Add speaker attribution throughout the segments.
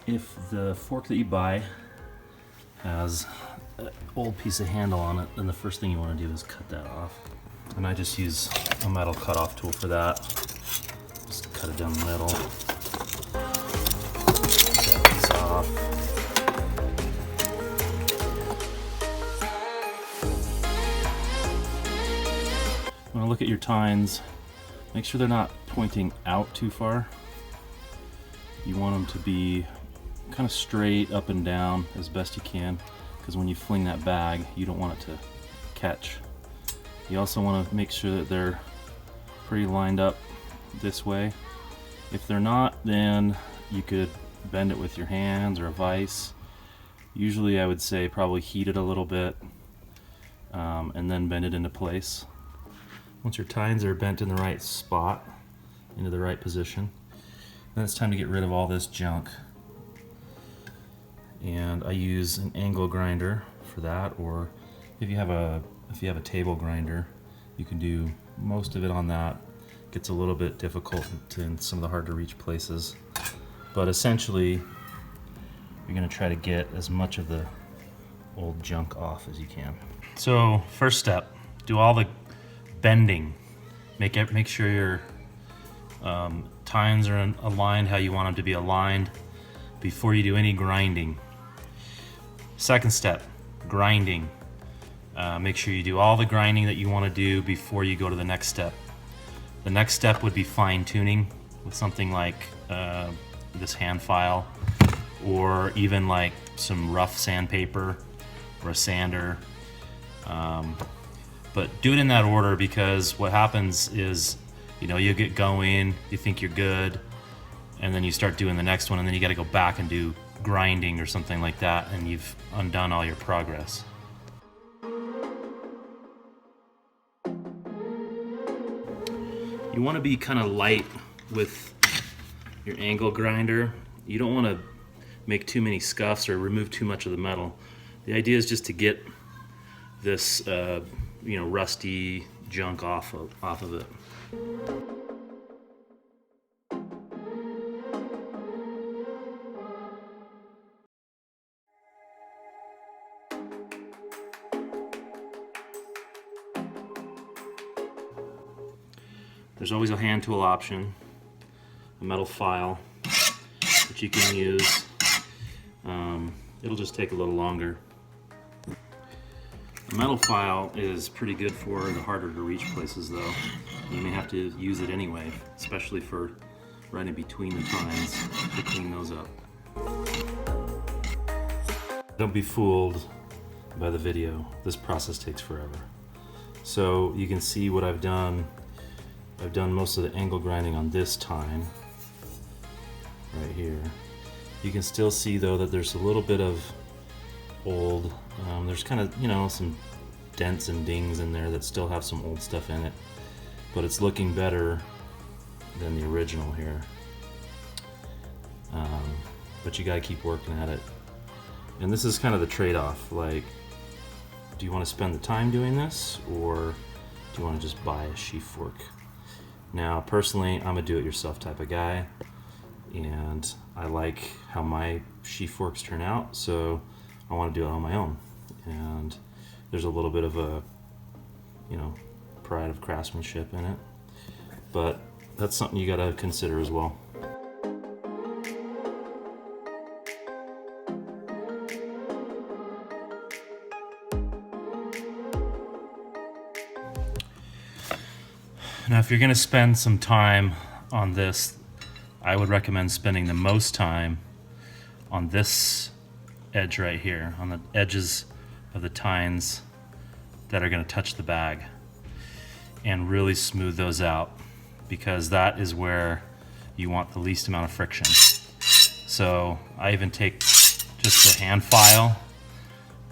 Speaker 1: If the fork that you buy has an old piece of handle on it, then the first thing you want to do is cut that off. And I just use a metal cutoff tool for that. Just cut it down the middle. Cut that piece off. When I look at your tines, make sure they're not pointing out too far. You want them to be kind of straight up and down as best you can, because when you fling that bag, you don't want it to catch. You also want to make sure that they're pretty lined up this way. If they're not, then you could bend it with your hands or a vise. Usually I would say probably heat it a little bit and then bend it into place. Once your tines are bent in the right spot, into the right position, then it's time to get rid of all this junk. And I use an angle grinder for that, or if you have a table grinder, you can do most of it on that. It gets a little bit difficult in some of the hard to reach places, but essentially you're going to try to get as much of the old junk off as you can. So first step, do all the bending. Make sure your tines are aligned how you want them to be aligned before you do any grinding. Second step, grinding. Make sure you do all the grinding that you want to do before you go to the next step. The next step would be fine tuning with something like this hand file, or even like some rough sandpaper or a sander. But do it in that order, because what happens is, you get going, you think you're good, and then you start doing the next one, and then you got to go back and do grinding or something like that, and you've undone all your progress. You want to be kind of light with your angle grinder. You don't want to make too many scuffs or remove too much of the metal. The idea is just to get this rusty junk off of it. There's always a hand tool option, a metal file that you can use. It'll just take a little longer. A metal file is pretty good for the harder to reach places though. You may have to use it anyway, especially for right in between the tines to clean those up. Don't be fooled by the video. This process takes forever. So you can see what I've done. I've done most of the angle grinding on this tine right here. You can still see though that there's a little bit of old, there's kind of, some dents and dings in there that still have some old stuff in it, but it's looking better than the original here. But you gotta keep working at it. And this is kind of the trade-off, like, do you want to spend the time doing this, or do you want to just buy a sheaf fork? Now, personally, I'm a do-it-yourself type of guy, and I like how my sheaf forks turn out, so I want to do it on my own. And there's a little bit of a, pride of craftsmanship in it, but that's something you got to consider as well. Now, if you're going to spend some time on this, I would recommend spending the most time on this edge right here, on the edges of the tines that are going to touch the bag, and really smooth those out, because that is where you want the least amount of friction. So I even take just a hand file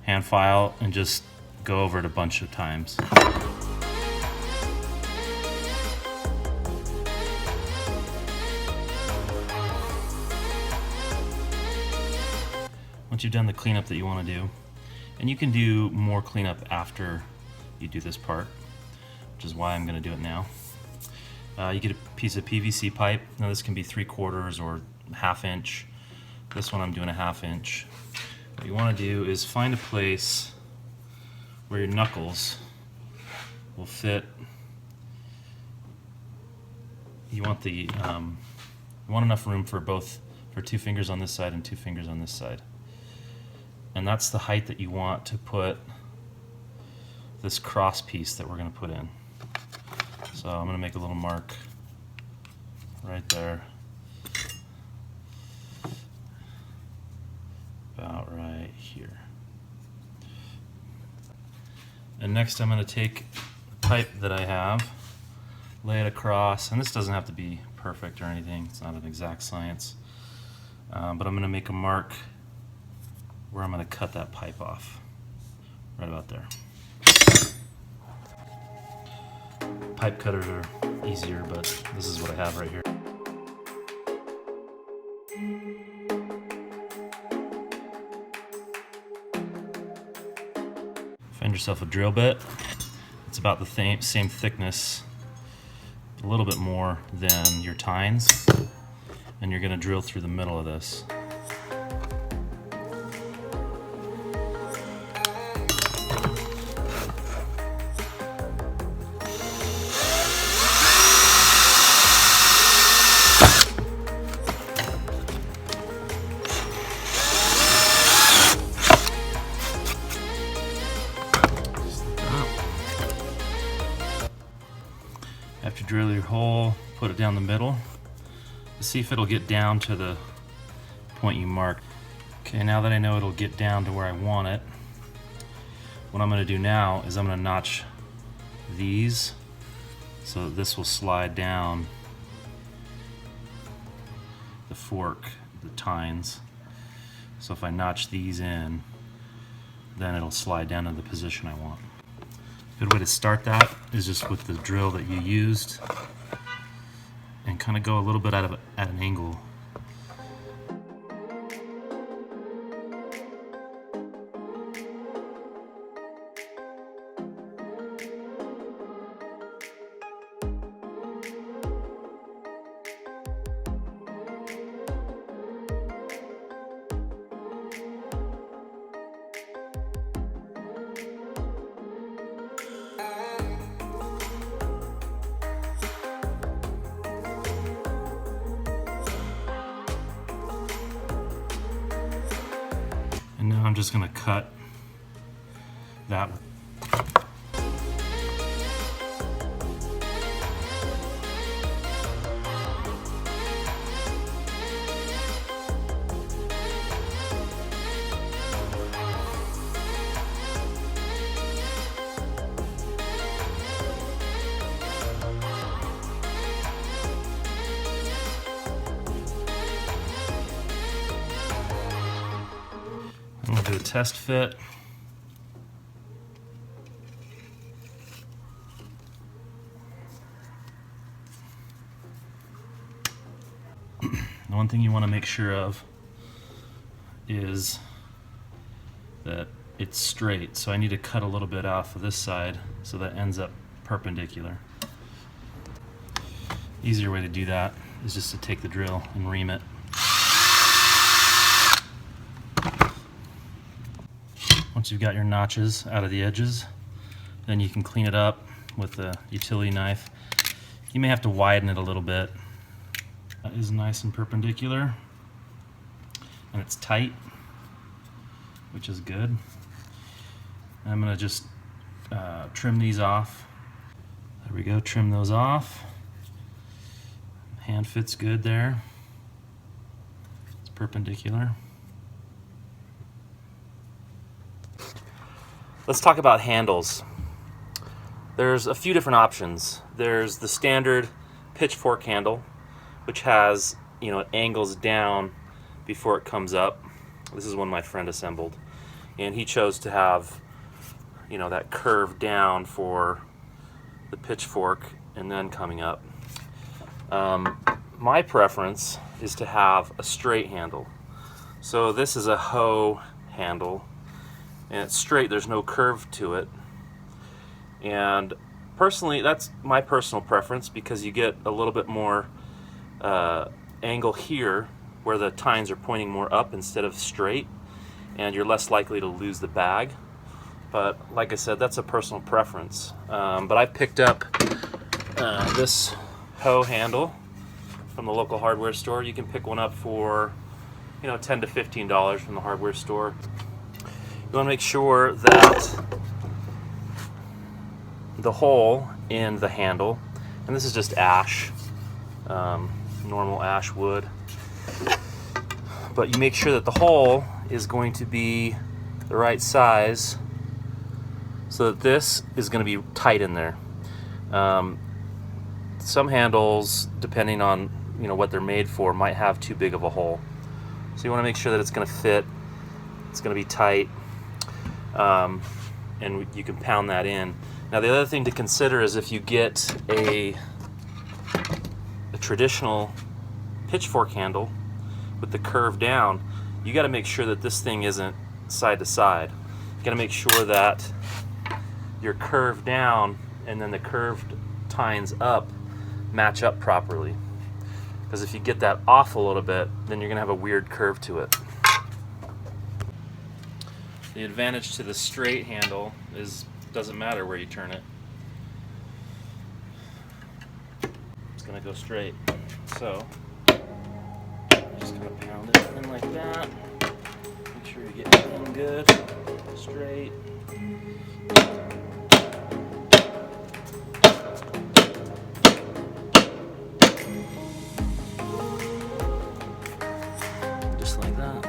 Speaker 1: and just go over it a bunch of times. Once once you've done the cleanup that you want to do, and you can do more cleanup after you do this part, which is why I'm going to do it now. You get a piece of PVC pipe. Now this can be 3/4 or 1/2 inch. This one I'm doing 1/2 inch. What you want to do is find a place where your knuckles will fit. You want enough room for 2 fingers on this side and 2 fingers on this side. And that's the height that you want to put this cross piece that we're going to put in. So I'm going to make a little mark right there. About right here. And next I'm going to take the pipe that I have, lay it across, and this doesn't have to be perfect or anything, it's not an exact science, but I'm going to make a mark where I'm going to cut that pipe off, right about there. Pipe cutters are easier, but this is what I have right here. Find yourself a drill bit. It's about the same thickness, a little bit more than your tines, and you're going to drill through the middle of this. After you drill your hole, put it down the middle to see if it'll get down to the point you marked. Okay, now that I know it'll get down to where I want it, what I'm going to do now is I'm going to notch these so that this will slide down the fork, the tines. So if I notch these in, then it'll slide down to the position I want. Good way to start that is just with the drill that you used and kind of go a little bit at an angle. And now I'm just going to cut that. I'm going to do a test fit. The one thing you want to make sure of is that it's straight. So I need to cut a little bit off of this side so that ends up perpendicular. Easier way to do that is just to take the drill and ream it. Once you've got your notches out of the edges, then you can clean it up with a utility knife. You may have to widen it a little bit. That is nice and perpendicular, and it's tight, which is good. I'm going to just trim these off. There we go, trim those off. Hand fits good there. It's perpendicular. Let's talk about handles. There's a few different options. There's the standard pitchfork handle, which has, it angles down before it comes up. This is one my friend assembled, and he chose to have, that curve down for the pitchfork and then coming up. My preference is to have a straight handle. So this is a hoe handle, and it's straight, there's no curve to it. And personally, that's my personal preference, because you get a little bit more angle here where the tines are pointing more up instead of straight, and you're less likely to lose the bag. But like I said, that's a personal preference. But I picked up this hoe handle from the local hardware store. You can pick one up for, you know, $10 to $15 from the hardware store. You want to make sure that the hole in the handle, and this is just ash, normal ash wood, but you make sure that the hole is going to be the right size so that this is going to be tight in there. Some handles, depending on, you know, what they're made for, might have too big of a hole. So you want to make sure that it's going to fit, it's going to be tight, and you can pound that in. Now the other thing to consider is if you get a traditional pitchfork handle with the curve down, you got to make sure that this thing isn't side to side. You got to make sure that your curve down and then the curved tines up match up properly. Because if you get that off a little bit, then you're going to have a weird curve to it. The advantage to the straight handle is it doesn't matter where you turn it. It's going to go straight. So just kind of pound it in like that. Make sure you get it in good, straight. Just like that.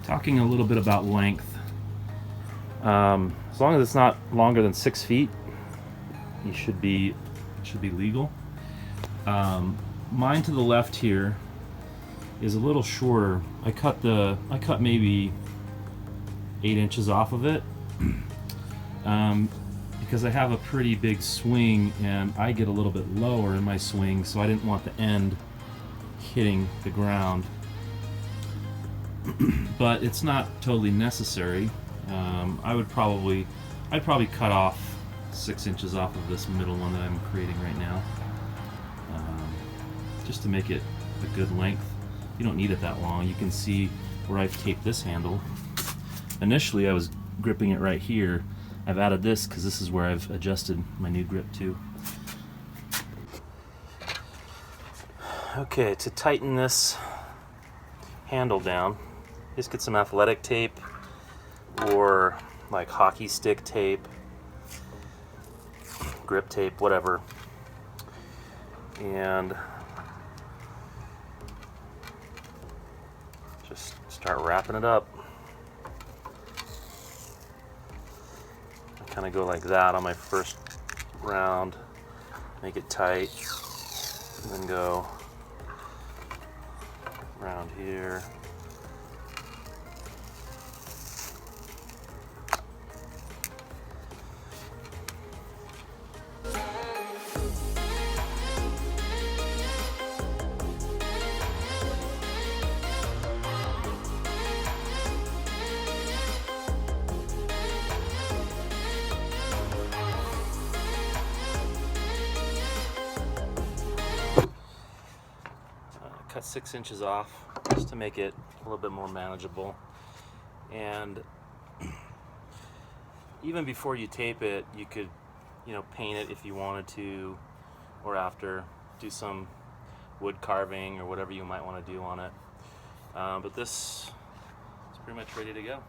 Speaker 1: Talking a little bit about length. As long as it's not longer than 6 feet, it should be legal. Mine to the left here is a little shorter. I cut maybe 8 inches off of it because I have a pretty big swing and I get a little bit lower in my swing, so I didn't want the end hitting the ground. But it's not totally necessary. I'd probably cut off 6 inches off of this middle one that I'm creating right now, just to make it a good length. You don't need it that long. You can see where I've taped this handle. Initially I was gripping it right here. I've added this because this is where I've adjusted my new grip to. Okay, to tighten this handle down, just get some athletic tape or like hockey stick tape, grip tape, whatever, and just start wrapping it up. I kind of go like that on my first round, make it tight, and then go around here. Cut 6 inches off just to make it a little bit more manageable. And even before you tape it, you could, you know, paint it if you wanted to, or after, do some wood carving or whatever you might want to do on it. But this is pretty much ready to go.